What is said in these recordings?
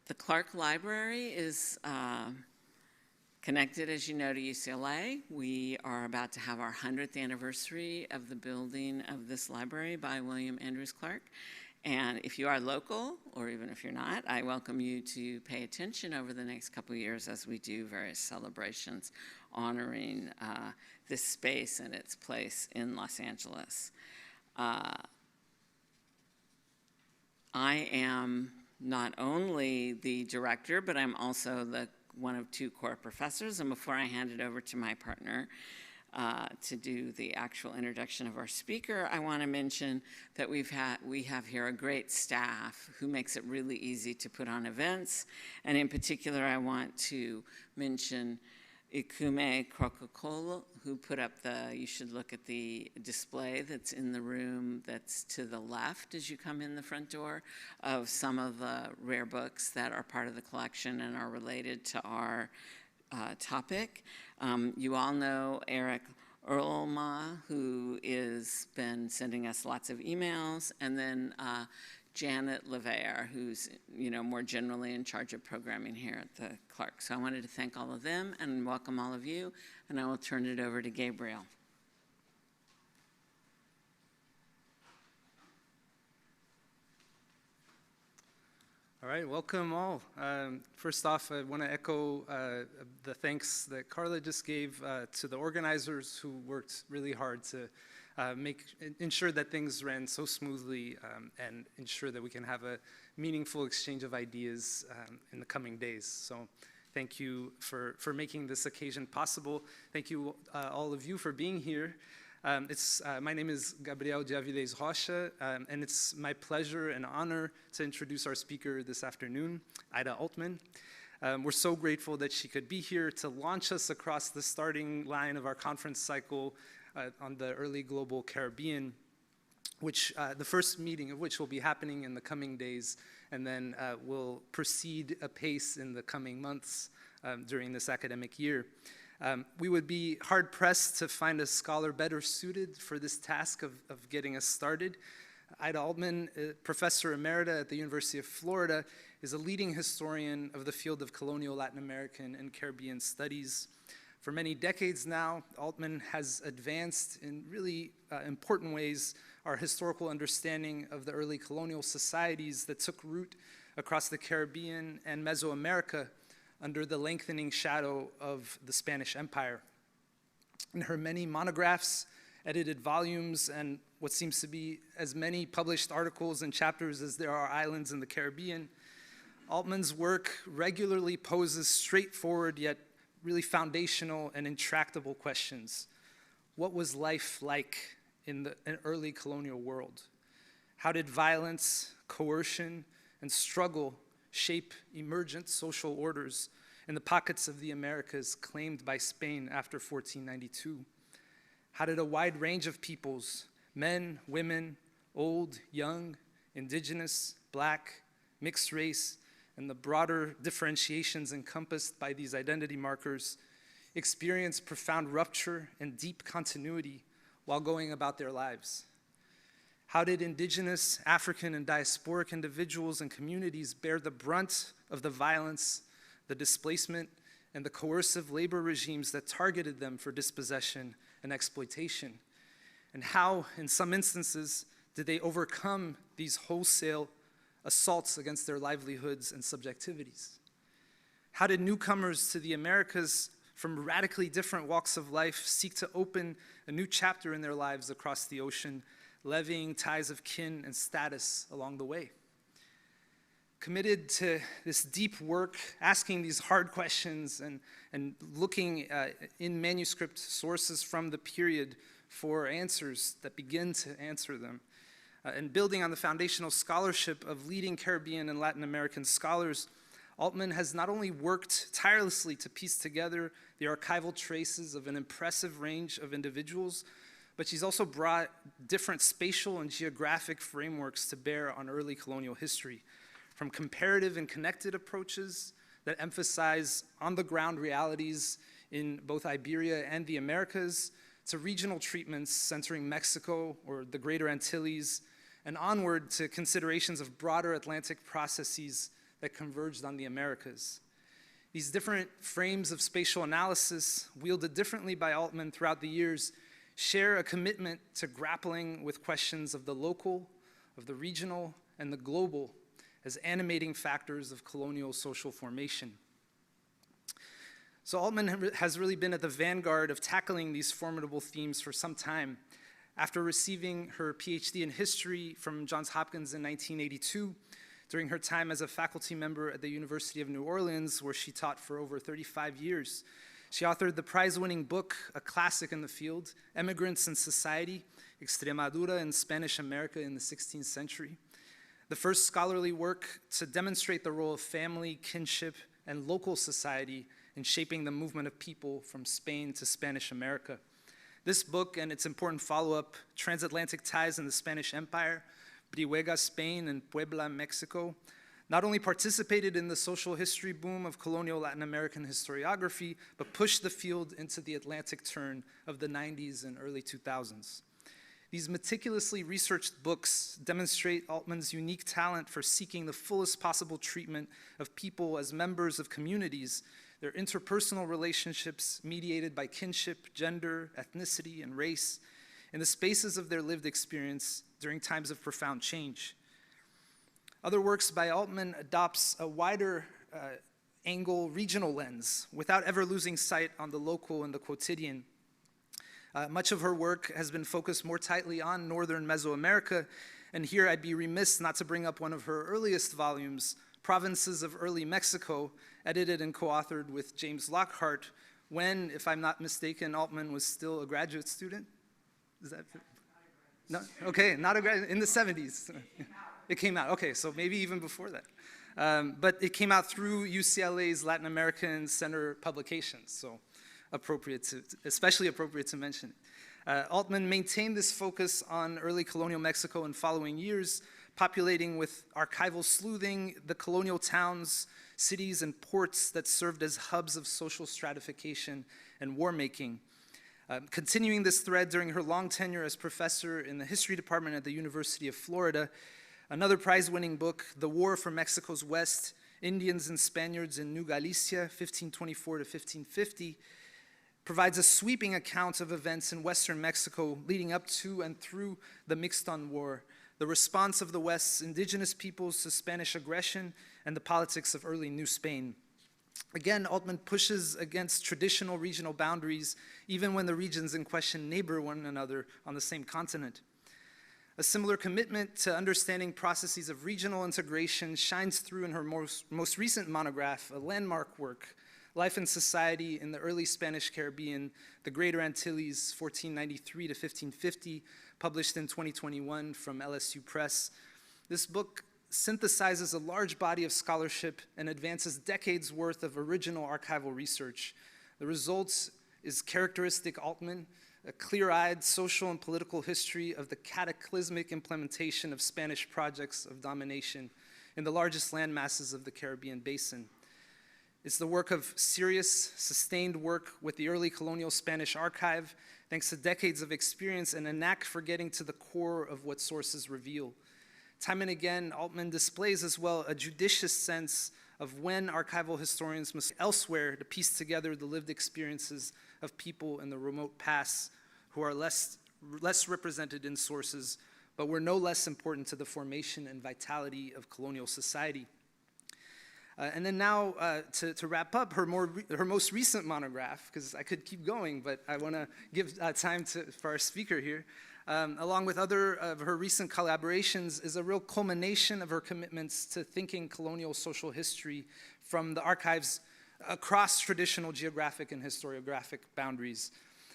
The Clark Library is connected, as you know, to UCLA. We are about to have our 100th anniversary of the building of this library by William Andrews Clark. And if you are local, or even if you're not, I welcome you to pay attention over the next couple of years as we do various celebrations honoring this space and its place in Los Angeles. I am not only the director, but I'm also one of two core professors. And before I hand it over to my partner to do the actual introduction of our speaker, I want to mention that we have here a great staff who makes it really easy to put on events. And in particular, I want to mention Ikume Krokokolo, who put up you should look at the display that's in the room that's to the left as you come in the front door, of some of the rare books that are part of the collection and are related to our topic. You all know Eric Erlma, who has been sending us lots of emails, and then Janet Levaire, who's more generally in charge of programming here at the Clark. So I wanted to thank all of them and welcome all of you, and I will turn it over to Gabriel. All right, welcome all. First off, I want to echo the thanks that Carla just gave to the organizers who worked really hard to ensure that things ran so smoothly and ensure that we can have a meaningful exchange of ideas in the coming days. So thank you for making this occasion possible. Thank you all of you for being here. My name is Gabriel de Avilés Rocha, and it's my pleasure and honor to introduce our speaker this afternoon, Ida Altman. We're so grateful that she could be here to launch us across the starting line of our conference cycle on the early global Caribbean, which the first meeting of which will be happening in the coming days, and then will proceed apace in the coming months during this academic year. We would be hard-pressed to find a scholar better suited for this task of getting us started. Ida Altman, Professor Emerita at the University of Florida, is a leading historian of the field of colonial Latin American and Caribbean studies. For many decades now, Altman has advanced in really important ways our historical understanding of the early colonial societies that took root across the Caribbean and Mesoamerica under the lengthening shadow of the Spanish Empire. In her many monographs, edited volumes, and what seems to be as many published articles and chapters as there are islands in the Caribbean, Altman's work regularly poses straightforward yet really foundational and intractable questions. What was life like in an early colonial world? How did violence, coercion, and struggle shape emergent social orders in the pockets of the Americas claimed by Spain after 1492? How did a wide range of peoples, men, women, old, young, indigenous, black, mixed race, and the broader differentiations encompassed by these identity markers, experience profound rupture and deep continuity while going about their lives? How did indigenous, African, and diasporic individuals and communities bear the brunt of the violence, the displacement, and the coercive labor regimes that targeted them for dispossession and exploitation? And how, in some instances, did they overcome these wholesale assaults against their livelihoods and subjectivities? How did newcomers to the Americas from radically different walks of life seek to open a new chapter in their lives across the ocean, levying ties of kin and status along the way? Committed to this deep work, asking these hard questions and looking in manuscript sources from the period for answers that begin to answer them, and building on the foundational scholarship of leading Caribbean and Latin American scholars, Altman has not only worked tirelessly to piece together the archival traces of an impressive range of individuals, but she's also brought different spatial and geographic frameworks to bear on early colonial history, from comparative and connected approaches that emphasize on-the-ground realities in both Iberia and the Americas, to regional treatments centering Mexico or the Greater Antilles, and onward to considerations of broader Atlantic processes that that converged on the Americas. These different frames of spatial analysis, wielded differently by Altman throughout the years, share a commitment to grappling with questions of the local, of the regional, and the global as animating factors of colonial social formation. So Altman has really been at the vanguard of tackling these formidable themes for some time. After receiving her PhD in history from Johns Hopkins in 1982, during her time as a faculty member at the University of New Orleans, where she taught for over 35 years, she authored the prize-winning book, a classic in the field, Immigrants and Society, Extremadura and Spanish America in the 16th Century, the first scholarly work to demonstrate the role of family, kinship, and local society in shaping the movement of people from Spain to Spanish America. This book and its important follow-up, Transatlantic Ties in the Spanish Empire, Brihuega, Spain, and Puebla, Mexico, not only participated in the social history boom of colonial Latin American historiography, but pushed the field into the Atlantic turn of the 90s and early 2000s. These meticulously researched books demonstrate Altman's unique talent for seeking the fullest possible treatment of people as members of communities, their interpersonal relationships mediated by kinship, gender, ethnicity, and race, in the spaces of their lived experience during times of profound change. Other works by Altman adopts a wider angle regional lens without ever losing sight on the local and the quotidian. Much of her work has been focused more tightly on northern Mesoamerica, and here I'd be remiss not to bring up one of her earliest volumes, Provinces of Early Mexico, edited and co-authored with James Lockhart, when, if I'm not mistaken, Altman was still a graduate student. Is that? No, okay, not a graduate, in the 70s. It came out, okay, so maybe even before that. But it came out through UCLA's Latin American Center publications, so especially appropriate to mention. Altman maintained this focus on early colonial Mexico in following years, populating with archival sleuthing the colonial towns, cities, and ports that served as hubs of social stratification and war-making. Continuing this thread during her long tenure as professor in the history department at the University of Florida, another prize-winning book, The War for Mexico's West, Indians and Spaniards in New Galicia, 1524 to 1550, provides a sweeping account of events in Western Mexico leading up to and through the Mixton War, the response of the West's indigenous peoples to Spanish aggression, and the politics of early New Spain. Again, Altman pushes against traditional regional boundaries, even when the regions in question neighbor one another on the same continent. A similar commitment to understanding processes of regional integration shines through in her most recent monograph, a landmark work, Life and Society in the Early Spanish Caribbean, the Greater Antilles, 1493 to 1550, published in 2021 from LSU Press. This book synthesizes a large body of scholarship and advances decades worth of original archival research. The result is characteristic Altman, a clear-eyed social and political history of the cataclysmic implementation of Spanish projects of domination in the largest land masses of the Caribbean basin. It's the work of serious, sustained work with the early colonial Spanish archive, thanks to decades of experience and a knack for getting to the core of what sources reveal. Time and again, Altman displays as well a judicious sense of when archival historians must go elsewhere to piece together the lived experiences of people in the remote past who are less represented in sources, but were no less important to the formation and vitality of colonial society. And then now, to wrap up, her most recent monograph, because I could keep going, but I want to give time for our speaker here, along with other of her recent collaborations, is a real culmination of her commitments to thinking colonial social history from the archives across traditional geographic and historiographic boundaries.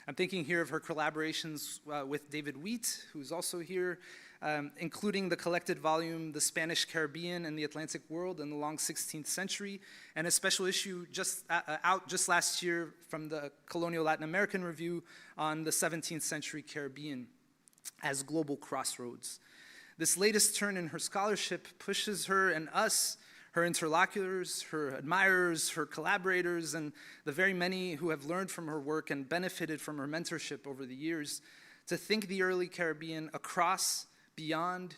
I'm thinking here of her collaborations with David Wheat, who's also here, including the collected volume, The Spanish Caribbean and the Atlantic World in the Long 16th Century, and a special issue out just last year from the Colonial Latin American Review on the 17th Century Caribbean as Global Crossroads. This latest turn in her scholarship pushes her and us, her interlocutors, her admirers, her collaborators, and the very many who have learned from her work and benefited from her mentorship over the years, to think the early Caribbean across, beyond,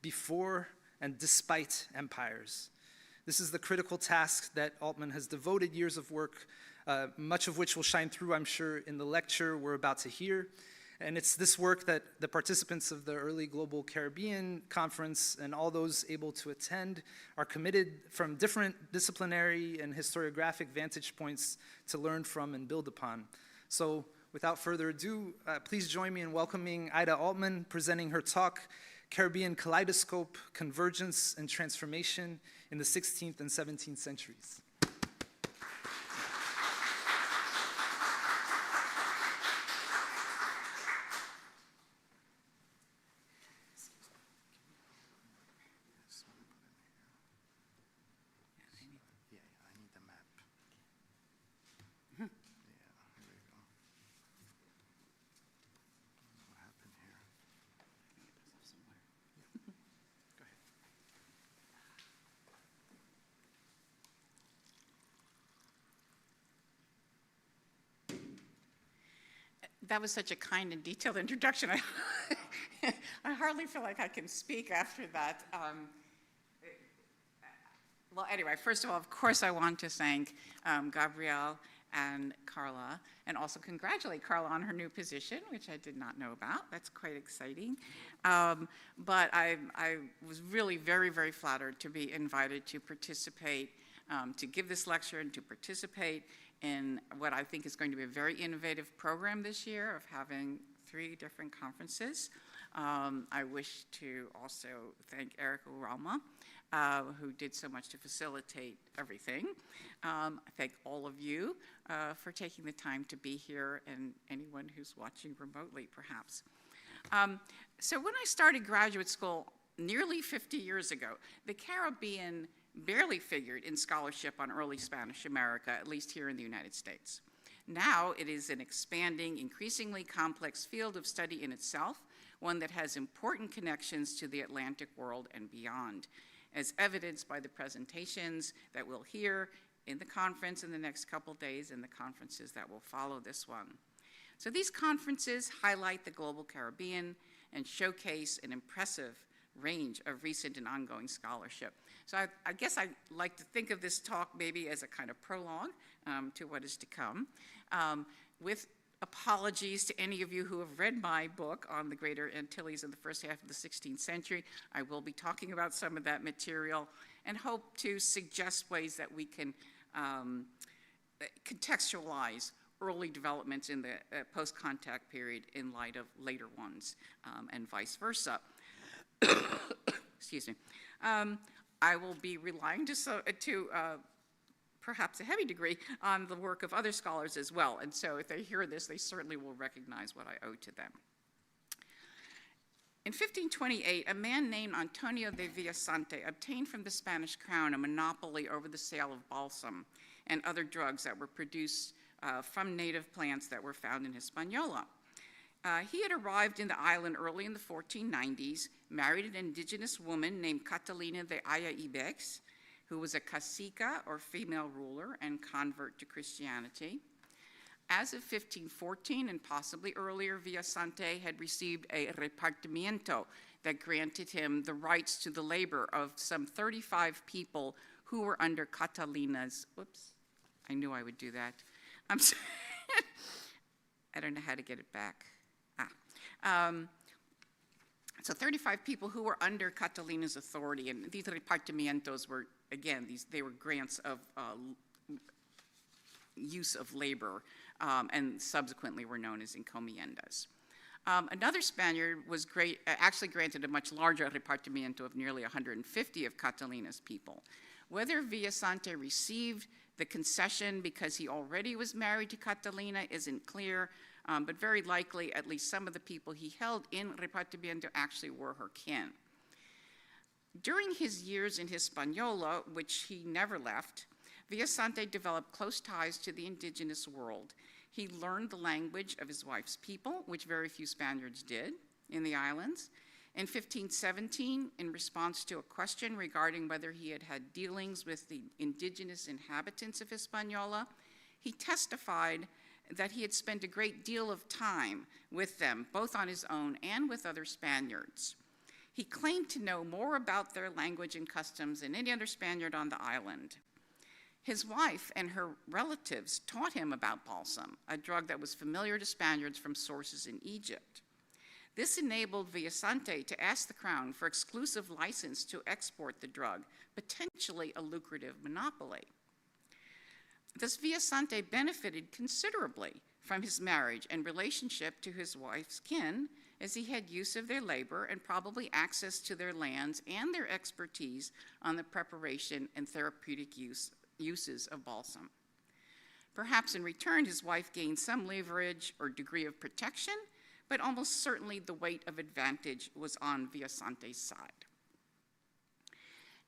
before, and despite empires. This is the critical task that Altman has devoted years of work, much of which will shine through, I'm sure, in the lecture we're about to hear. And it's this work that the participants of the early Global Caribbean Conference and all those able to attend are committed from different disciplinary and historiographic vantage points to learn from and build upon. So without further ado, please join me in welcoming Ida Altman, presenting her talk, Caribbean Kaleidoscope, Convergence and Transformation in the 16th and 17th Centuries. That was such a kind and detailed introduction. I hardly feel like I can speak after that. Well, anyway, first of all, of course, I want to thank Gabrielle and Carla, and also congratulate Carla on her new position, which I did not know about. That's quite exciting. But I was really very, very flattered to be invited to participate, to give this lecture and to participate in what I think is going to be a very innovative program this year of having 3 different conferences. I wish to also thank Erica Rama, who did so much to facilitate everything. I thank all of you for taking the time to be here, and anyone who's watching remotely, perhaps. So when I started graduate school nearly 50 years ago, the Caribbean barely figured in scholarship on early Spanish America, at least here in the United States. Now it is an expanding, increasingly complex field of study in itself, one that has important connections to the Atlantic world and beyond, as evidenced by the presentations that we'll hear in the conference in the next couple days and the conferences that will follow this one. So these conferences highlight the global Caribbean and showcase an impressive range of recent and ongoing scholarship. So I guess I like to think of this talk maybe as a kind of prologue to what is to come, with apologies to any of you who have read my book on the Greater Antilles in the first half of the 16th century. I will be talking about some of that material and hope to suggest ways that we can contextualize early developments in the post-contact period in light of later ones, and vice versa. Excuse me. I will be relying to perhaps a heavy degree on the work of other scholars as well. And so if they hear this, they certainly will recognize what I owe to them. In 1528, a man named Antonio de Villasante obtained from the Spanish crown a monopoly over the sale of balsam and other drugs that were produced from native plants that were found in Hispaniola. He had arrived in the island early in the 1490s, married an indigenous woman named Catalina de Aya Ibex, who was a cacica or female ruler and convert to Christianity. As of 1514 and possibly earlier, Villasante had received a repartimiento that granted him the rights to the labor of some 35 people who were under Catalina's, whoops, I knew I would do that. I'm sorry. I don't know how to get it back. So 35 people who were under Catalina's authority, and these repartimientos were, again, they were grants of use of labor, and subsequently were known as encomiendas. Another Spaniard was actually granted a much larger repartimiento of nearly 150 of Catalina's people. Whether Villasante received the concession because he already was married to Catalina isn't clear, but very likely at least some of the people he held in repartimiento actually were her kin. During his years in Hispaniola, which he never left, Villasante developed close ties to the indigenous world. He learned the language of his wife's people, which very few Spaniards did in the islands. In 1517, in response to a question regarding whether he had had dealings with the indigenous inhabitants of Hispaniola, he testified that he had spent a great deal of time with them, both on his own and with other Spaniards. He claimed to know more about their language and customs than any other Spaniard on the island. His wife and her relatives taught him about balsam, a drug that was familiar to Spaniards from sources in Egypt. This enabled Villasante to ask the crown for exclusive license to export the drug, potentially a lucrative monopoly. Thus, Villasante benefited considerably from his marriage and relationship to his wife's kin, as he had use of their labor and probably access to their lands and their expertise on the preparation and therapeutic uses of balsam. Perhaps in return, his wife gained some leverage or degree of protection, but almost certainly the weight of advantage was on Villasante's side.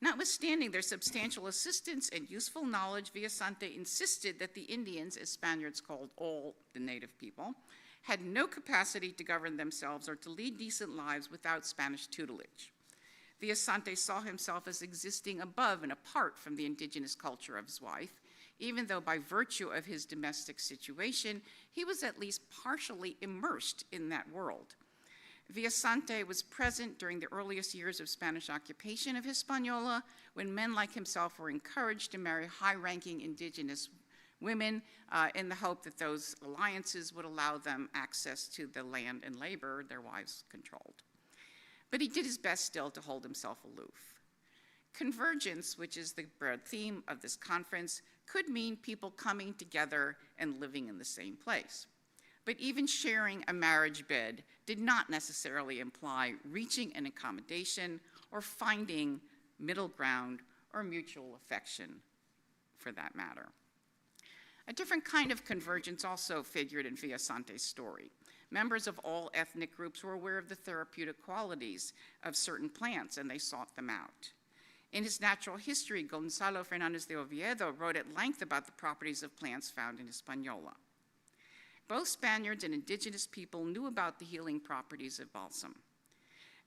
Notwithstanding their substantial assistance and useful knowledge, Villasante insisted that the Indians, as Spaniards called all the native people, had no capacity to govern themselves or to lead decent lives without Spanish tutelage. Villasante saw himself as existing above and apart from the indigenous culture of his wife, even though by virtue of his domestic situation, he was at least partially immersed in that world. Villasante was present during the earliest years of Spanish occupation of Hispaniola, when men like himself were encouraged to marry high-ranking indigenous women in the hope that those alliances would allow them access to the land and labor their wives controlled. But he did his best still to hold himself aloof. Convergence, which is the broad theme of this conference, could mean people coming together and living in the same place. But even sharing a marriage bed did not necessarily imply reaching an accommodation or finding middle ground or mutual affection, for that matter. A different kind of convergence also figured in Villasante's story. Members of all ethnic groups were aware of the therapeutic qualities of certain plants, and they sought them out. In his natural history, Gonzalo Fernández de Oviedo wrote at length about the properties of plants found in Hispaniola. Both Spaniards and indigenous people knew about the healing properties of balsam.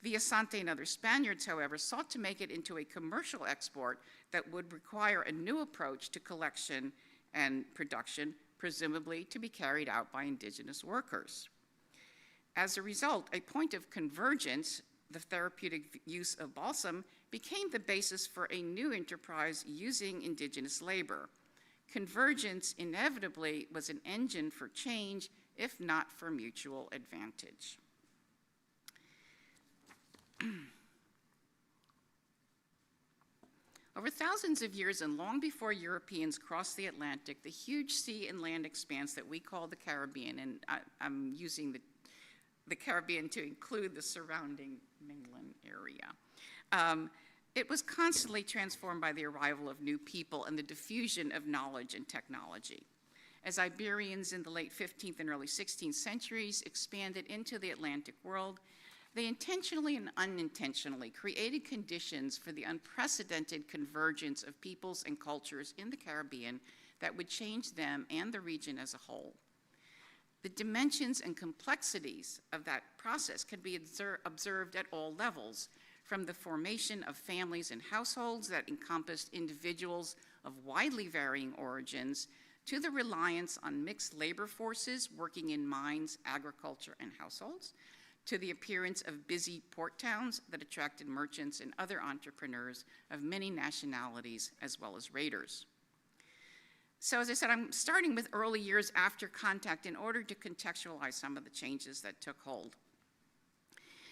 Villasante and other Spaniards, however, sought to make it into a commercial export that would require a new approach to collection and production, presumably to be carried out by indigenous workers. As a result, a point of convergence, the therapeutic use of balsam, became the basis for a new enterprise using indigenous labor. Convergence inevitably was an engine for change, if not for mutual advantage. Over thousands of years and long before Europeans crossed the Atlantic, the huge sea and land expanse that we call the Caribbean, and I'm using the Caribbean to include the surrounding mainland area, it was constantly transformed by the arrival of new people and the diffusion of knowledge and technology. As Iberians in the late 15th and early 16th centuries expanded into the Atlantic world, they intentionally and unintentionally created conditions for the unprecedented convergence of peoples and cultures in the Caribbean that would change them and the region as a whole. The dimensions and complexities of that process can be observed at all levels, from the formation of families and households that encompassed individuals of widely varying origins, to the reliance on mixed labor forces working in mines, agriculture, and households, to the appearance of busy port towns that attracted merchants and other entrepreneurs of many nationalities, as well as raiders. So as I said, I'm starting with early years after contact in order to contextualize some of the changes that took hold.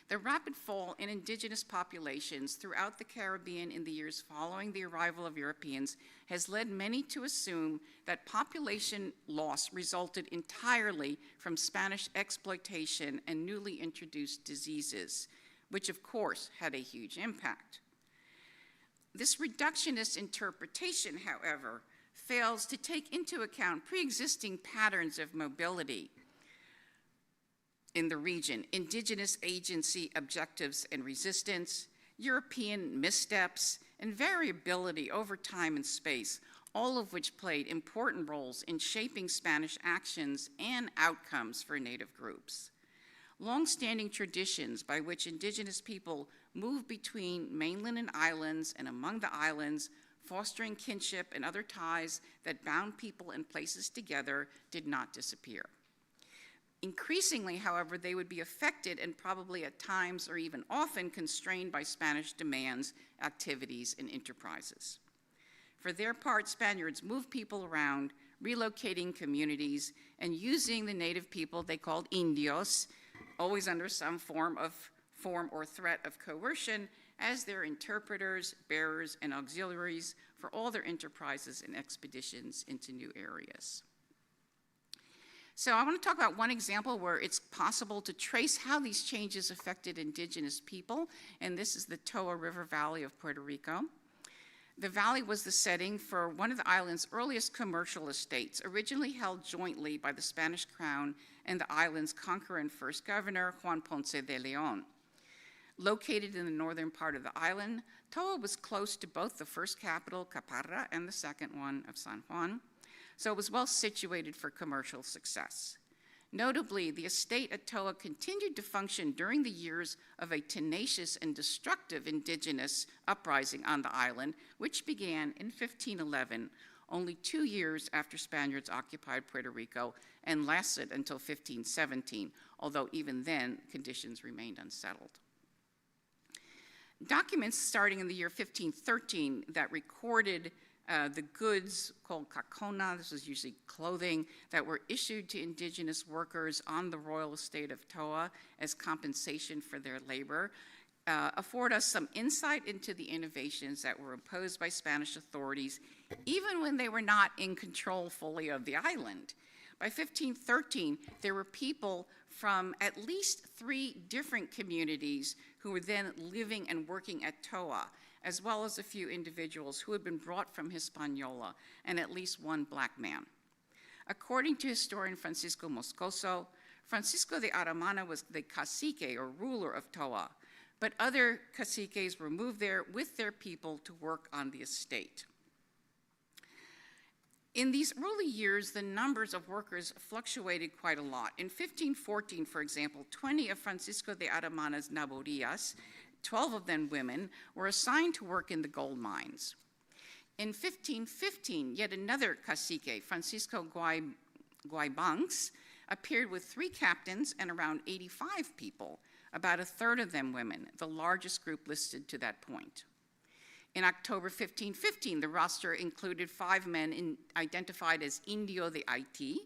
The rapid fall in indigenous populations throughout the Caribbean in the years following the arrival of Europeans has led many to assume that population loss resulted entirely from Spanish exploitation and newly introduced diseases, which of course had a huge impact. This reductionist interpretation, however, fails to take into account pre-existing patterns of mobility in the region, indigenous agency, objectives, and resistance, European missteps, and variability over time and space, all of which played important roles in shaping Spanish actions and outcomes for native groups. Long-standing traditions by which indigenous people moved between mainland and islands and among the islands, fostering kinship and other ties that bound people and places together, did not disappear. Increasingly, however, they would be affected and probably at times or even often constrained by Spanish demands, activities, and enterprises. For their part, Spaniards moved people around, relocating communities and using the native people they called indios, always under some form or threat of coercion, as their interpreters, bearers, and auxiliaries for all their enterprises and expeditions into new areas. So I want to talk about one example where it's possible to trace how these changes affected indigenous people, and this is the Toa River Valley of Puerto Rico. The valley was the setting for one of the island's earliest commercial estates, originally held jointly by the Spanish crown and the island's conqueror and first governor, Juan Ponce de Leon. Located in the northern part of the island, Toa was close to both the first capital, Caparra, and the second one of San Juan, so it was well situated for commercial success. Notably, the estate at Toa continued to function during the years of a tenacious and destructive indigenous uprising on the island, which began in 1511, only 2 years after Spaniards occupied Puerto Rico, and lasted until 1517, although even then conditions remained unsettled. Documents starting in the year 1513 that recorded the goods called cacona, this was usually clothing, that were issued to indigenous workers on the royal estate of Toa as compensation for their labor, afford us some insight into the innovations that were imposed by Spanish authorities, even when they were not in control fully of the island. By 1513, there were people from at least 3 different communities who were then living and working at Toa, as well as a few individuals who had been brought from Hispaniola, and at least 1 black man. According to historian Francisco Moscoso, Francisco de Aramana was the cacique, or ruler of Toa, but other caciques were moved there with their people to work on the estate. In these early years, the numbers of workers fluctuated quite a lot. In 1514, for example, 20 of Francisco de Aramana's naborias, 12 of them women, were assigned to work in the gold mines. In 1515, yet another cacique, Francisco Guaybanks, appeared with 3 captains and around 85 people, about a third of them women, the largest group listed to that point. In October 1515, the roster included 5 men identified as Indio de Haití,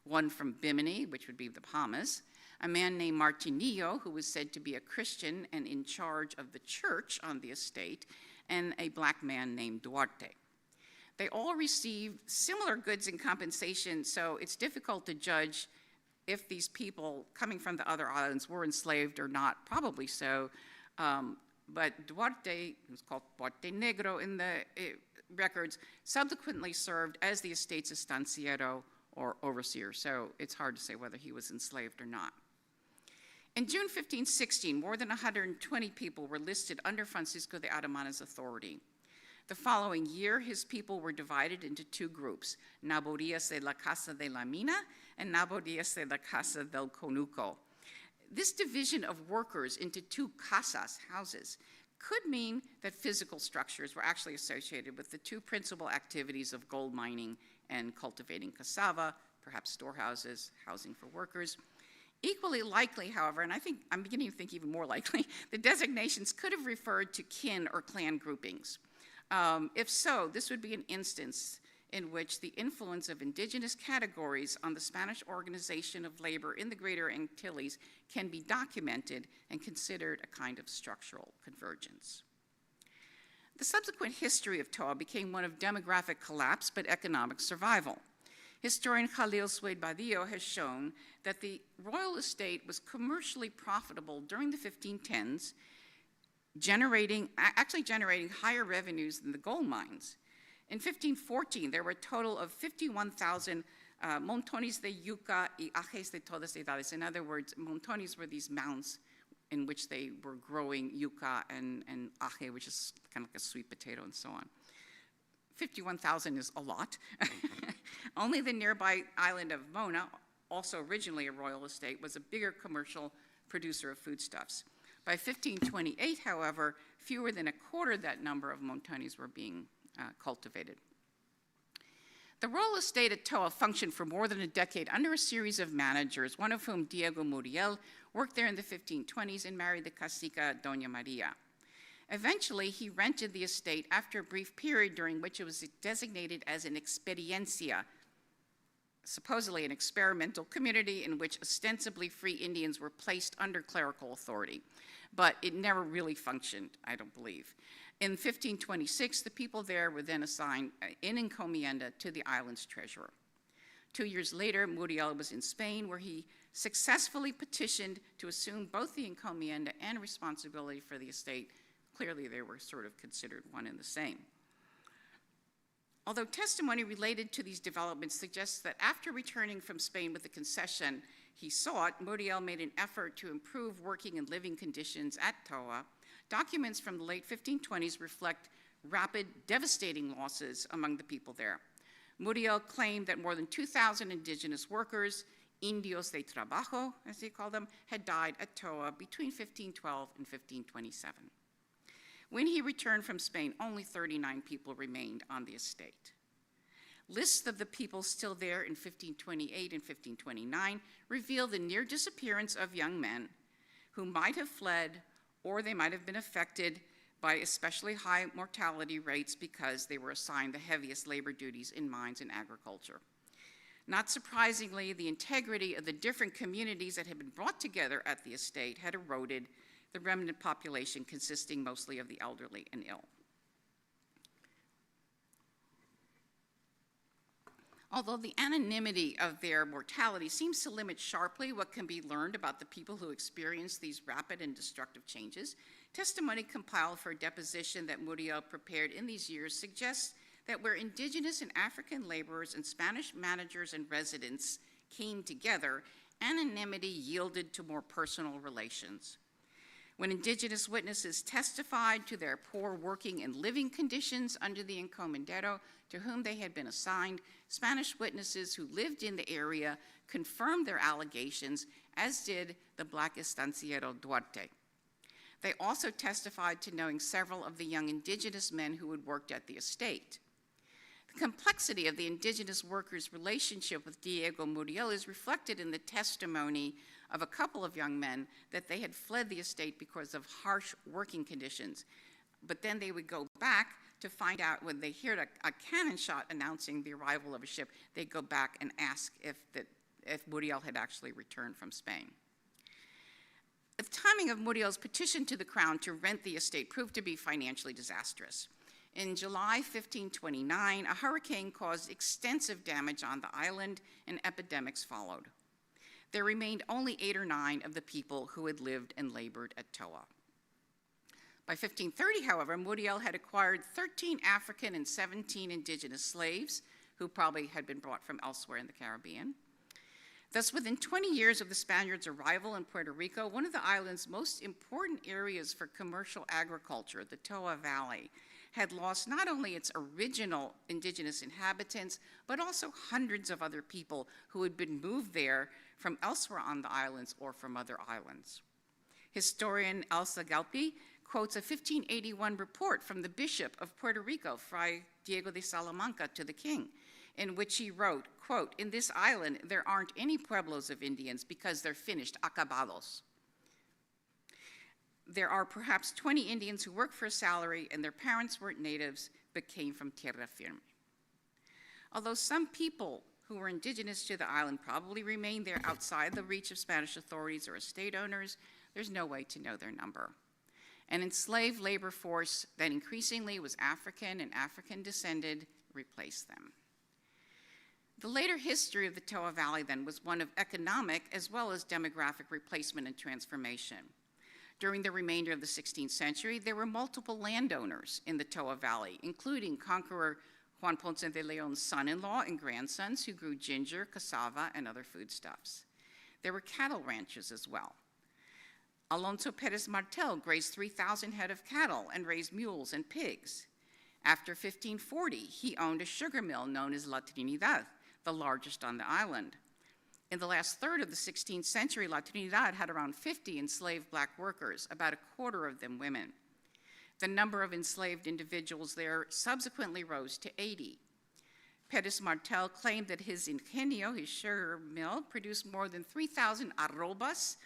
1 from Bimini, which would be the Bahamas, a man named Martinillo, who was said to be a Christian and in charge of the church on the estate, and a black man named Duarte. They all received similar goods and compensation, so it's difficult to judge if these people coming from the other islands were enslaved or not, probably so. But Duarte, who's called Duarte Negro in the records, subsequently served as the estate's estanciero, or overseer, so it's hard to say whether he was enslaved or not. In June 1516, more than 120 people were listed under Francisco de Aramana's authority. The following year, his people were divided into 2 groups, Naborias de la Casa de la Mina and Naborias de la Casa del Conuco. This division of workers into 2 casas, houses, could mean that physical structures were actually associated with the 2 principal activities of gold mining and cultivating cassava, perhaps storehouses, housing for workers. Equally likely, however, and I'm beginning to think even more likely, the designations could have referred to kin or clan groupings. If so, this would be an instance in which the influence of indigenous categories on the Spanish organization of labor in the Greater Antilles can be documented and considered a kind of structural convergence. The subsequent history of Toa became one of demographic collapse but economic survival. Historian Khalil Suede Badillo has shown that the royal estate was commercially profitable during the 1510s, generating higher revenues than the gold mines. In 1514, there were a total of 51,000 montones de yuca y ajes de todas edades. In other words, montones were these mounds in which they were growing yuca and aje, which is kind of like a sweet potato and so on. 51,000 is a lot. Only the nearby island of Mona, also originally a royal estate, was a bigger commercial producer of foodstuffs. By 1528, however, fewer than a quarter that number of montones were being cultivated. The royal estate at Toa functioned for more than a decade under a series of managers, one of whom, Diego Muriel, worked there in the 1520s and married the cacica Doña Maria. Eventually, he rented the estate after a brief period during which it was designated as an experiencia, supposedly an experimental community in which ostensibly free Indians were placed under clerical authority. But it never really functioned, I don't believe. In 1526, the people there were then assigned in encomienda to the island's treasurer. 2 years later, Muriel was in Spain, where he successfully petitioned to assume both the encomienda and responsibility for the estate. Clearly, they were sort of considered one and the same. Although testimony related to these developments suggests that after returning from Spain with the concession he sought, Muriel made an effort to improve working and living conditions at Toa, documents from the late 1520s reflect rapid, devastating losses among the people there. Muriel claimed that more than 2,000 indigenous workers, indios de trabajo, as they call them, had died at Toa between 1512 and 1527. When he returned from Spain, only 39 people remained on the estate. Lists of the people still there in 1528 and 1529 reveal the near disappearance of young men who might have fled, or they might have been affected by especially high mortality rates because they were assigned the heaviest labor duties in mines and agriculture. Not surprisingly, the integrity of the different communities that had been brought together at the estate had eroded, the remnant population consisting mostly of the elderly and ill. Although the anonymity of their mortality seems to limit sharply what can be learned about the people who experienced these rapid and destructive changes, testimony compiled for a deposition that Muriel prepared in these years suggests that where indigenous and African laborers and Spanish managers and residents came together, anonymity yielded to more personal relations. When indigenous witnesses testified to their poor working and living conditions under the encomendero to whom they had been assigned, Spanish witnesses who lived in the area confirmed their allegations, as did the black estanciero Duarte. They also testified to knowing several of the young indigenous men who had worked at the estate. The complexity of the indigenous workers' relationship with Diego Muriel is reflected in the testimony of a couple of young men that they had fled the estate because of harsh working conditions. But then they would go back to find out when they heard a cannon shot announcing the arrival of a ship, they'd go back and ask if Muriel had actually returned from Spain. The timing of Muriel's petition to the crown to rent the estate proved to be financially disastrous. In July 1529, a hurricane caused extensive damage on the island and epidemics followed. There remained only 8 or 9 of the people who had lived and labored at Toa. By 1530, however, Muriel had acquired 13 African and 17 indigenous slaves, who probably had been brought from elsewhere in the Caribbean. Thus, within 20 years of the Spaniards' arrival in Puerto Rico, one of the island's most important areas for commercial agriculture, the Toa Valley, had lost not only its original indigenous inhabitants, but also hundreds of other people who had been moved there from elsewhere on the islands or from other islands. Historian Elsa Galpi quotes a 1581 report from the Bishop of Puerto Rico, Fray Diego de Salamanca, to the king, in which he wrote, quote, "In this island, there aren't any pueblos of Indians because they're finished, acabados. There are perhaps 20 Indians who work for a salary and their parents weren't natives but came from tierra firme." Although some people who were indigenous to the island probably remained there outside the reach of Spanish authorities or estate owners, there's no way to know their number. An enslaved labor force that increasingly was African and African descended replaced them. The later history of the Toa Valley then was one of economic as well as demographic replacement and transformation. During the remainder of the 16th century, there were multiple landowners in the Toa Valley, including conqueror Juan Ponce de Leon's son-in-law and grandsons who grew ginger, cassava, and other foodstuffs. There were cattle ranches as well. Alonso Perez Martel grazed 3,000 head of cattle and raised mules and pigs. After 1540, he owned a sugar mill known as La Trinidad, the largest on the island. In the last third of the 16th century, La Trinidad had around 50 enslaved black workers, about a quarter of them women. The number of enslaved individuals there subsequently rose to 80. Perez Martel claimed that his ingenio, his sugar mill, produced more than 3,000 arrobas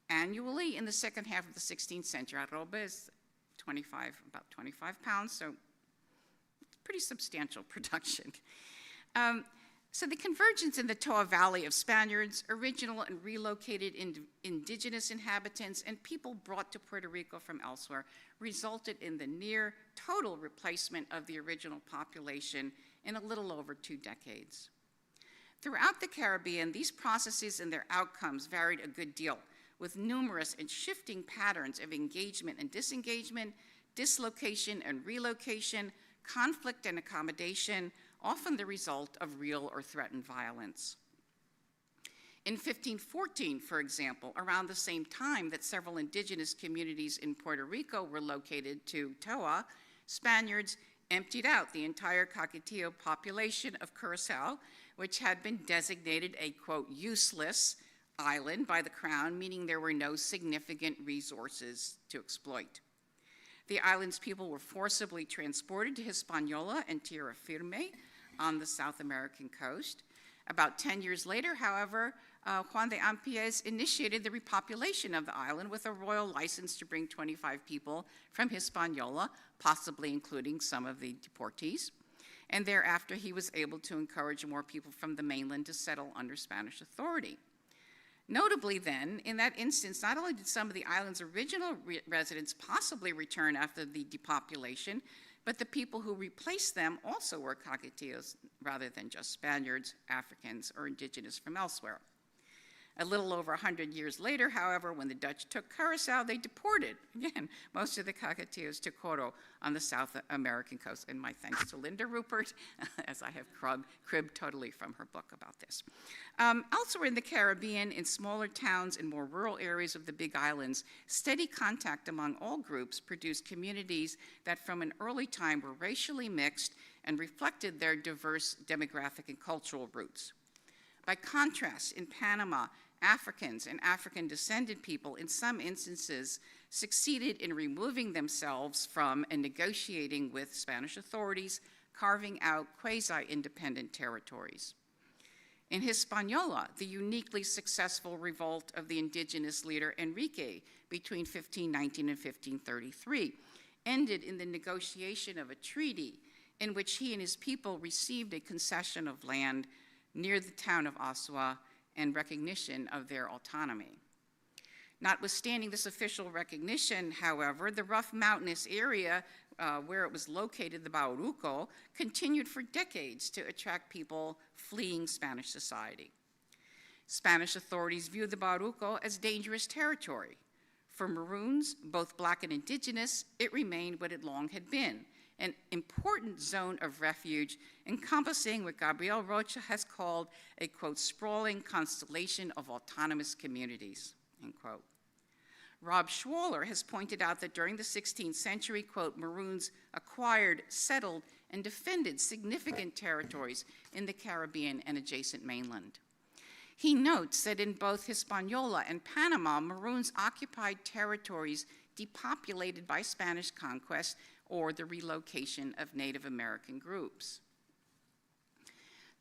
annually in the second half of the 16th century. Arroba is about 25 pounds, so pretty substantial production. So the convergence in the Toa Valley of Spaniards, original and relocated indigenous inhabitants, and people brought to Puerto Rico from elsewhere resulted in the near total replacement of the original population in a little over 2 decades. Throughout the Caribbean, these processes and their outcomes varied a good deal, with numerous and shifting patterns of engagement and disengagement, dislocation and relocation, conflict and accommodation, often the result of real or threatened violence. In 1514, for example, around the same time that several indigenous communities in Puerto Rico were located to Toa, Spaniards emptied out the entire Caquetillo population of Curacao, which had been designated a, quote, useless island by the Crown, meaning there were no significant resources to exploit. The island's people were forcibly transported to Hispaniola and Tierra Firme on the South American coast. About 10 years later, however, Juan de Ampiez initiated the repopulation of the island with a royal license to bring 25 people from Hispaniola, possibly including some of the deportees. And thereafter, he was able to encourage more people from the mainland to settle under Spanish authority. Notably then, in that instance, not only did some of the island's original residents possibly return after the depopulation, but the people who replaced them also were Caquetillos rather than just Spaniards, Africans, or indigenous from elsewhere. A little over 100 years later, however, when the Dutch took Curacao, they deported, again, most of the Caquetillos to Coro on the South American coast. And my thanks to Linda Rupert, as I have cribbed totally from her book about this. Elsewhere in the Caribbean, in smaller towns and more rural areas of the Big Islands, steady contact among all groups produced communities that from an early time were racially mixed and reflected their diverse demographic and cultural roots. By contrast, in Panama, Africans and African-descended people, in some instances, succeeded in removing themselves from and negotiating with Spanish authorities, carving out quasi-independent territories. In Hispaniola, the uniquely successful revolt of the indigenous leader Enrique between 1519 and 1533 ended in the negotiation of a treaty in which he and his people received a concession of land near the town of Asua and recognition of their autonomy. Notwithstanding this official recognition, however, the rough mountainous area where it was located, the Bauruco, continued for decades to attract people fleeing Spanish society. Spanish authorities viewed the Bauruco as dangerous territory. For Maroons, both Black and Indigenous, it remained what it long had been, an important zone of refuge encompassing what Gabriel Rocha has called a, quote, sprawling constellation of autonomous communities, end quote. Rob Schwaller has pointed out that during the 16th century, quote, Maroons acquired, settled, and defended significant territories in the Caribbean and adjacent mainland. He notes that in both Hispaniola and Panama, Maroons occupied territories depopulated by Spanish conquest or the relocation of Native American groups.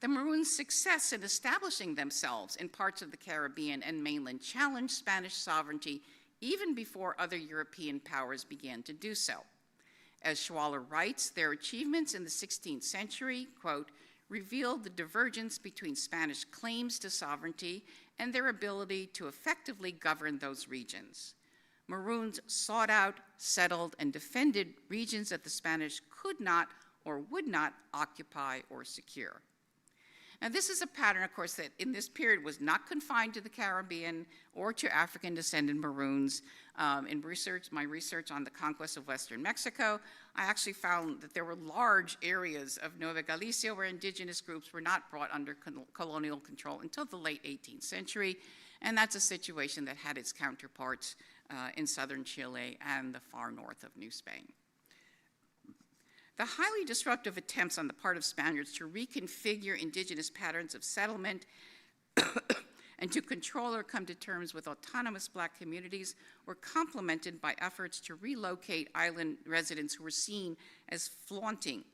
The Maroons' success in establishing themselves in parts of the Caribbean and mainland challenged Spanish sovereignty even before other European powers began to do so. As Schwaller writes, their achievements in the 16th century, quote, revealed the divergence between Spanish claims to sovereignty and their ability to effectively govern those regions. Maroons sought out, settled, and defended regions that the Spanish could not or would not occupy or secure. Now, this is a pattern, of course, that in this period was not confined to the Caribbean or to African-descended Maroons. In my research on the conquest of Western Mexico, I actually found that there were large areas of Nueva Galicia where indigenous groups were not brought under colonial control until the late 18th century, and that's a situation that had its counterparts in southern Chile and the far north of New Spain. The highly disruptive attempts on the part of Spaniards to reconfigure indigenous patterns of settlement and to control or come to terms with autonomous Black communities were complemented by efforts to relocate island residents who were seen as flaunting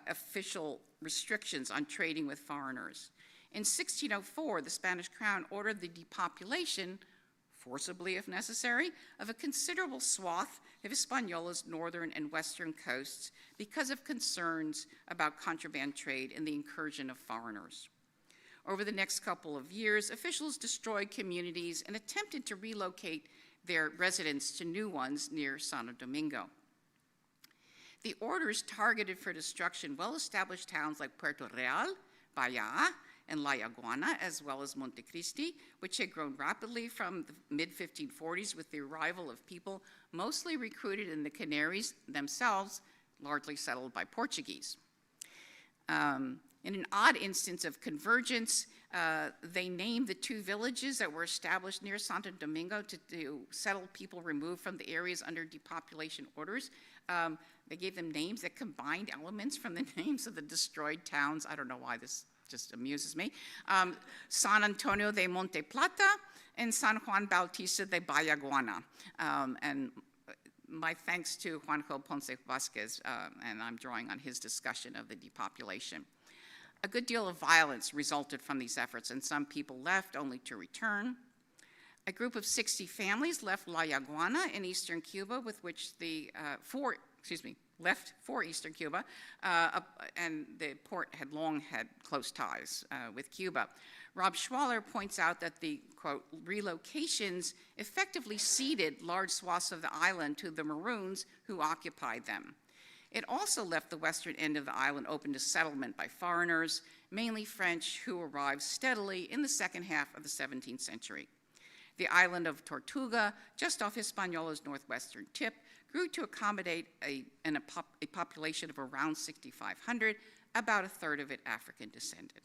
official restrictions on trading with foreigners. In 1604, the Spanish crown ordered the depopulation, forcibly if necessary, of a considerable swath of Hispaniola's northern and western coasts because of concerns about contraband trade and the incursion of foreigners. Over the next couple of years, officials destroyed communities and attempted to relocate their residents to new ones near Santo Domingo. The orders targeted for destruction well-established towns like Puerto Real, Bahia, and La Iguana, as well as Montecristi, which had grown rapidly from the mid-1540s with the arrival of people mostly recruited in the Canaries themselves, largely settled by Portuguese. In an odd instance of convergence, they named the two villages that were established near Santo Domingo to settle people removed from the areas under depopulation orders. They gave them names that combined elements from the names of the destroyed towns. I don't know why this just amuses me. San Antonio de Monte Plata and San Juan Bautista de Bayaguana. And my thanks to Juanjo Ponce Vasquez, and I'm drawing on his discussion of the depopulation. A good deal of violence resulted from these efforts, and some people left only to return. A group of 60 families left La Iguana in eastern Cuba, with which left for eastern Cuba, and the port had long had close ties with Cuba. Rob Schwaller points out that the, quote, relocations effectively ceded large swaths of the island to the Maroons who occupied them. It also left the western end of the island open to settlement by foreigners, mainly French, who arrived steadily in the second half of the 17th century. The island of Tortuga, just off Hispaniola's northwestern tip, grew to accommodate a population of around 6,500, about a third of it African descended.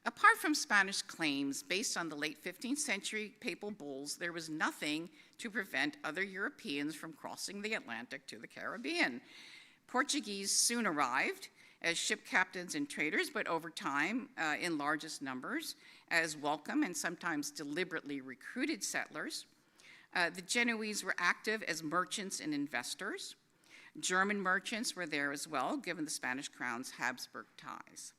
Apart from Spanish claims based on the late 15th century papal bulls, there was nothing to prevent other Europeans from crossing the Atlantic to the Caribbean. Portuguese soon arrived as ship captains and traders, but over time, in largest numbers, as welcome and sometimes deliberately recruited settlers. The Genoese were active as merchants and investors. German merchants were there as well, given the Spanish crown's Habsburg ties.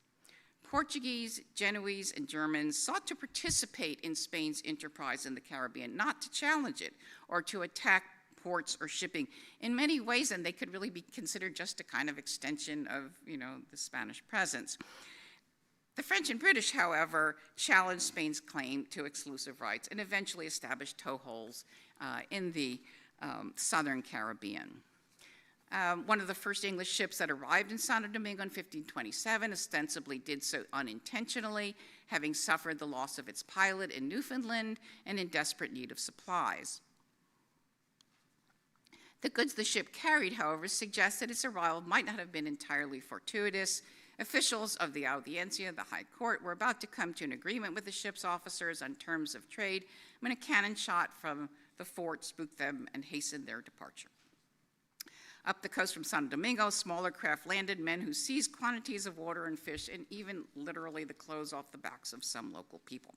Portuguese, Genoese, and Germans sought to participate in Spain's enterprise in the Caribbean, not to challenge it or to attack ports or shipping in many ways, and they could really be considered just a kind of extension of, the Spanish presence. The French and British, however, challenged Spain's claim to exclusive rights and eventually established toeholds in the southern Caribbean. One of the first English ships that arrived in Santo Domingo in 1527 ostensibly did so unintentionally, having suffered the loss of its pilot in Newfoundland and in desperate need of supplies. The goods the ship carried, however, suggest that its arrival might not have been entirely fortuitous. Officials of the Audiencia, the High Court, were about to come to an agreement with the ship's officers on terms of trade when a cannon shot from the fort spooked them and hastened their departure. Up the coast from Santo Domingo, smaller craft landed, men who seized quantities of water and fish, and even literally the clothes off the backs of some local people.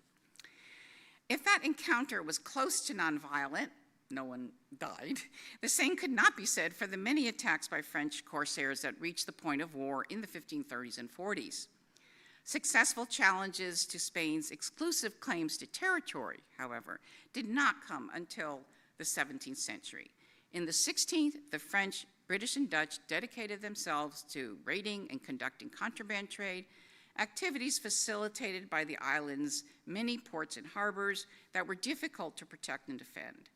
If that encounter was close to nonviolent, no one died, the same could not be said for the many attacks by French corsairs that reached the point of war in the 1530s and 40s. Successful challenges to Spain's exclusive claims to territory, however, did not come until the 17th century. In the 16th, the French, British, and Dutch dedicated themselves to raiding and conducting contraband trade, activities facilitated by the island's many ports and harbors that were difficult to protect and defend.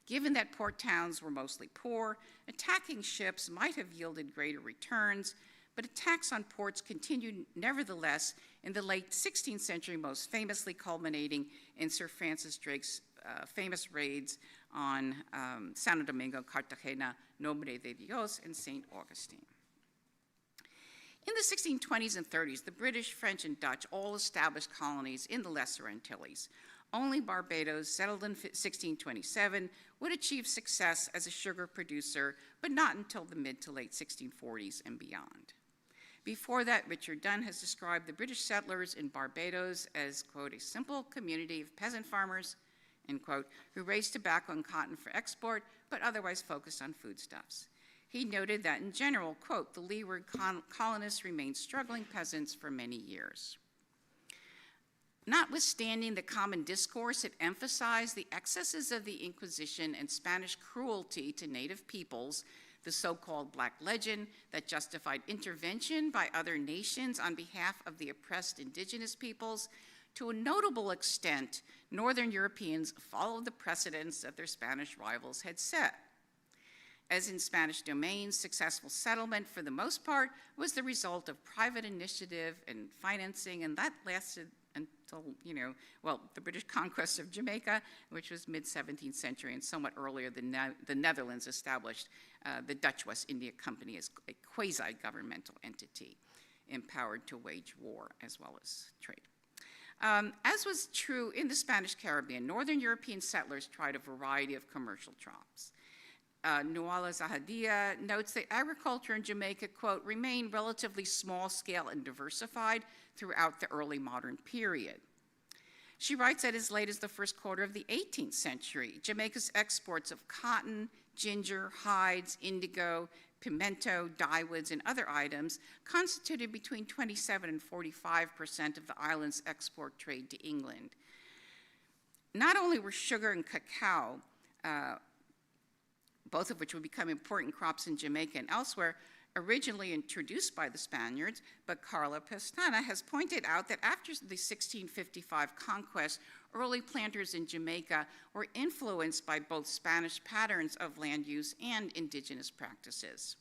Given that port towns were mostly poor, attacking ships might have yielded greater returns, but attacks on ports continued nevertheless in the late 16th century, most famously culminating in Sir Francis Drake's famous raids on Santo Domingo, Cartagena, Nombre de Dios, and St. Augustine. In the 1620s and 30s, the British, French, and Dutch all established colonies in the Lesser Antilles. Only Barbados, settled in 1627, would achieve success as a sugar producer, but not until the mid to late 1640s and beyond. Before that, Richard Dunn has described the British settlers in Barbados as, quote, a simple community of peasant farmers, end quote, who raised tobacco and cotton for export, but otherwise focused on foodstuffs. He noted that in general, quote, the leeward colonists remained struggling peasants for many years. Notwithstanding the common discourse, it emphasized the excesses of the Inquisition and Spanish cruelty to native peoples, the so-called Black Legend that justified intervention by other nations on behalf of the oppressed indigenous peoples. To a notable extent, Northern Europeans followed the precedents that their Spanish rivals had set. As in Spanish domains, successful settlement, for the most part, was the result of private initiative and financing, and that lasted until, the British conquest of Jamaica, which was mid-17th century, and somewhat earlier, the Netherlands established the Dutch West India Company as a quasi-governmental entity, empowered to wage war as well as trade. As was true in the Spanish Caribbean, Northern European settlers tried a variety of commercial jobs. Nuala Zahadia notes that agriculture in Jamaica, quote, remained relatively small scale and diversified throughout the early modern period. She writes that as late as the first quarter of the 18th century, Jamaica's exports of cotton, ginger, hides, indigo, pimento, dyewoods, and other items constituted between 27 and 45% of the island's export trade to England. Not only were sugar and cacao, both of which would become important crops in Jamaica and elsewhere, originally introduced by the Spaniards, but Carla Pestana has pointed out that after the 1655 conquest, early planters in Jamaica were influenced by both Spanish patterns of land use and indigenous practices.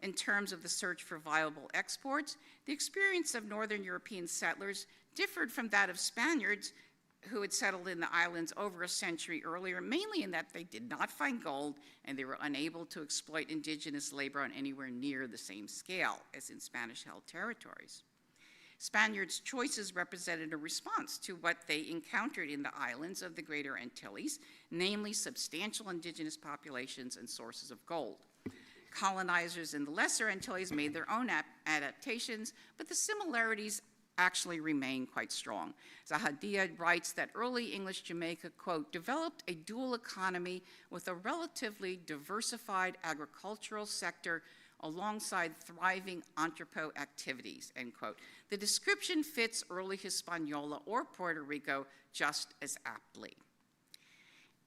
In terms of the search for viable exports, the experience of Northern European settlers differed from that of Spaniards who had settled in the islands over a century earlier, mainly in that they did not find gold and they were unable to exploit indigenous labor on anywhere near the same scale as in Spanish-held territories. Spaniards' choices represented a response to what they encountered in the islands of the Greater Antilles, namely substantial indigenous populations and sources of gold. Colonizers in the Lesser Antilles made their own adaptations, but the similarities actually remain quite strong. Zahadia writes that early English Jamaica, quote, developed a dual economy with a relatively diversified agricultural sector alongside thriving entrepot activities, end quote. The description fits early Hispaniola or Puerto Rico just as aptly.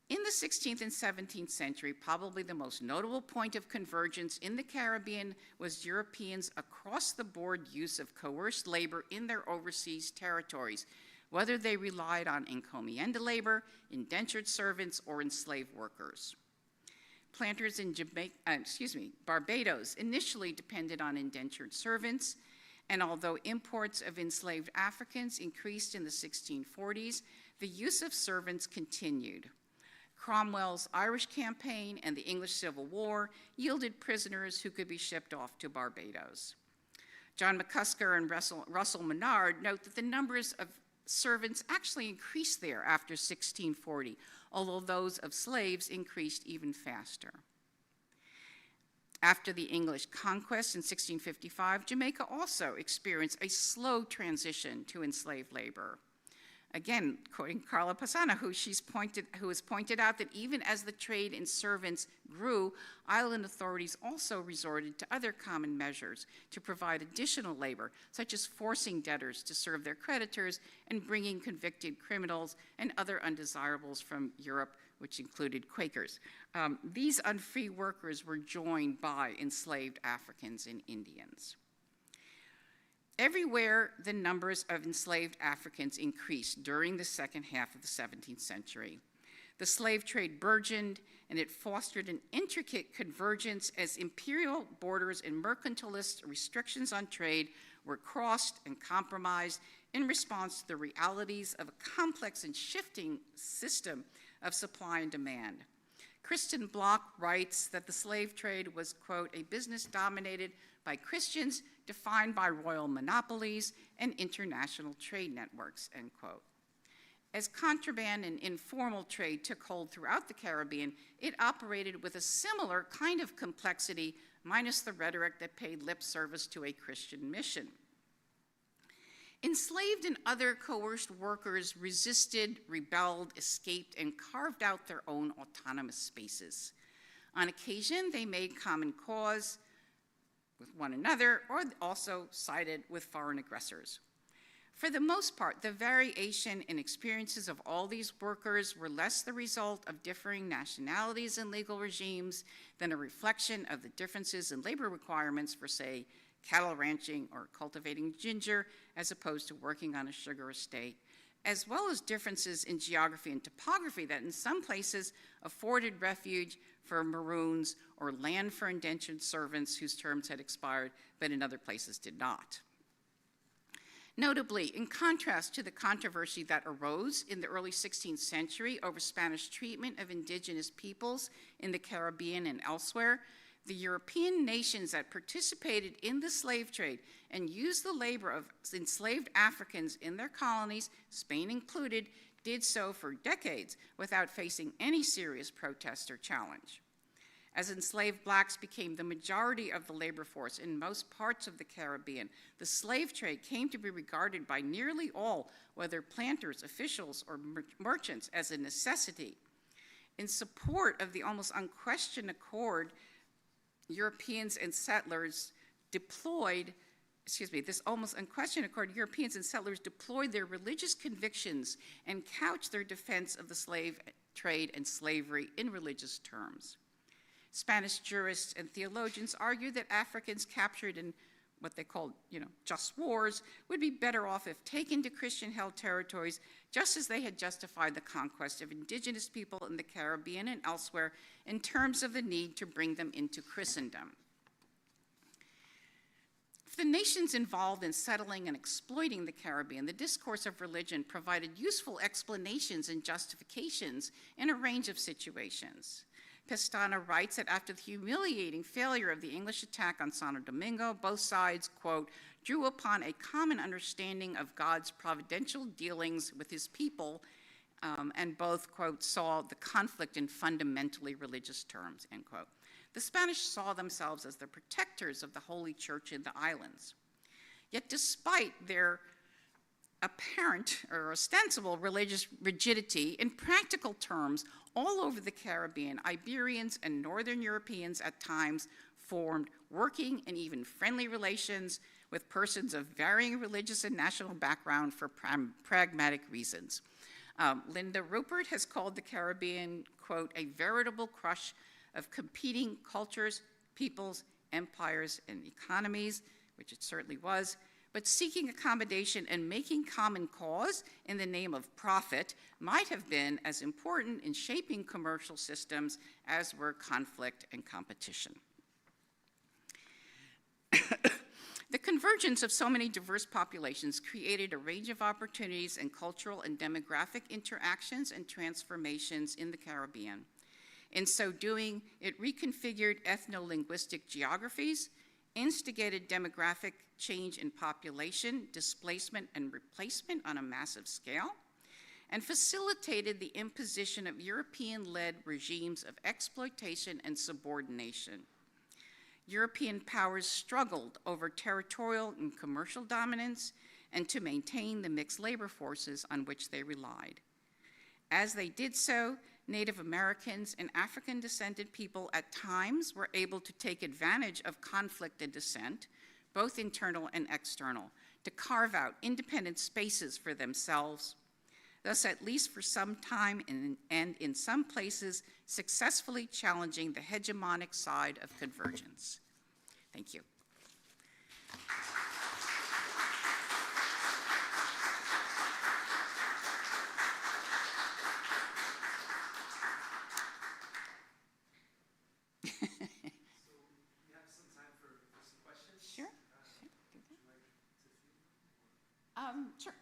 In the 16th and 17th century, probably the most notable point of convergence in the Caribbean was Europeans' across-the-board use of coerced labor in their overseas territories, whether they relied on encomienda labor, indentured servants, or enslaved workers. Planters in Barbados initially depended on indentured servants, and although imports of enslaved Africans increased in the 1640s, the use of servants continued. Cromwell's Irish campaign and the English Civil War yielded prisoners who could be shipped off to Barbados. John McCusker and Russell Menard note that the numbers of servants actually increased there after 1640, although those of slaves increased even faster. After the English conquest in 1655, Jamaica also experienced a slow transition to enslaved labor. Again, quoting Carla Pestana, who has pointed out that even as the trade in servants grew, island authorities also resorted to other common measures to provide additional labor, such as forcing debtors to serve their creditors and bringing convicted criminals and other undesirables from Europe, which included Quakers. These unfree workers were joined by enslaved Africans and Indians. Everywhere, the numbers of enslaved Africans increased during the second half of the 17th century. The slave trade burgeoned, and it fostered an intricate convergence as imperial borders and mercantilist restrictions on trade were crossed and compromised in response to the realities of a complex and shifting system of supply and demand. Kristen Block writes that the slave trade was, quote, a business dominated by Christians, defined by royal monopolies and international trade networks, end quote. As contraband and informal trade took hold throughout the Caribbean, it operated with a similar kind of complexity, minus the rhetoric that paid lip service to a Christian mission. Enslaved and other coerced workers resisted, rebelled, escaped, and carved out their own autonomous spaces. On occasion, they made common cause with one another or also sided with foreign aggressors. For the most part, the variation in experiences of all these workers were less the result of differing nationalities and legal regimes than a reflection of the differences in labor requirements for, say, cattle ranching or cultivating ginger, as opposed to working on a sugar estate, as well as differences in geography and topography that in some places afforded refuge for Maroons or land for indentured servants whose terms had expired, but in other places did not. Notably, in contrast to the controversy that arose in the early 16th century over Spanish treatment of indigenous peoples in the Caribbean and elsewhere, the European nations that participated in the slave trade and used the labor of enslaved Africans in their colonies, Spain included, did so for decades without facing any serious protest or challenge. As enslaved blacks became the majority of the labor force in most parts of the Caribbean, the slave trade came to be regarded by nearly all, whether planters, officials, or merchants, as a necessity. In support of the almost unquestioned accord, Europeans and settlers deployed their religious convictions and couched their defense of the slave trade and slavery in religious terms. Spanish jurists and theologians argued that Africans captured in what they called, just wars would be better off if taken to Christian-held territories, just as they had justified the conquest of indigenous people in the Caribbean and elsewhere in terms of the need to bring them into Christendom. For the nations involved in settling and exploiting the Caribbean, the discourse of religion provided useful explanations and justifications in a range of situations. Pestana writes that after the humiliating failure of the English attack on Santo Domingo, both sides, quote, drew upon a common understanding of God's providential dealings with his people, and both, quote, saw the conflict in fundamentally religious terms, end quote. The Spanish saw themselves as the protectors of the Holy Church in the islands. Yet despite their apparent or ostensible religious rigidity, in practical terms, all over the Caribbean, Iberians and Northern Europeans at times formed working and even friendly relations with persons of varying religious and national background for pragmatic reasons. Linda Rupert has called the Caribbean, quote, a veritable crush of competing cultures, peoples, empires, and economies, which it certainly was, but seeking accommodation and making common cause in the name of profit might have been as important in shaping commercial systems as were conflict and competition. The convergence of so many diverse populations created a range of opportunities and cultural and demographic interactions and transformations in the Caribbean. In so doing, it reconfigured ethno-linguistic geographies, instigated demographic change in population, displacement, and replacement on a massive scale, and facilitated the imposition of European-led regimes of exploitation and subordination. European powers struggled over territorial and commercial dominance and to maintain the mixed labor forces on which they relied. As they did so, Native Americans and African-descended people at times were able to take advantage of conflict and dissent, both internal and external, to carve out independent spaces for themselves, thus at least for some time and in some places successfully challenging the hegemonic side of convergence. Thank you. Sure. Sure.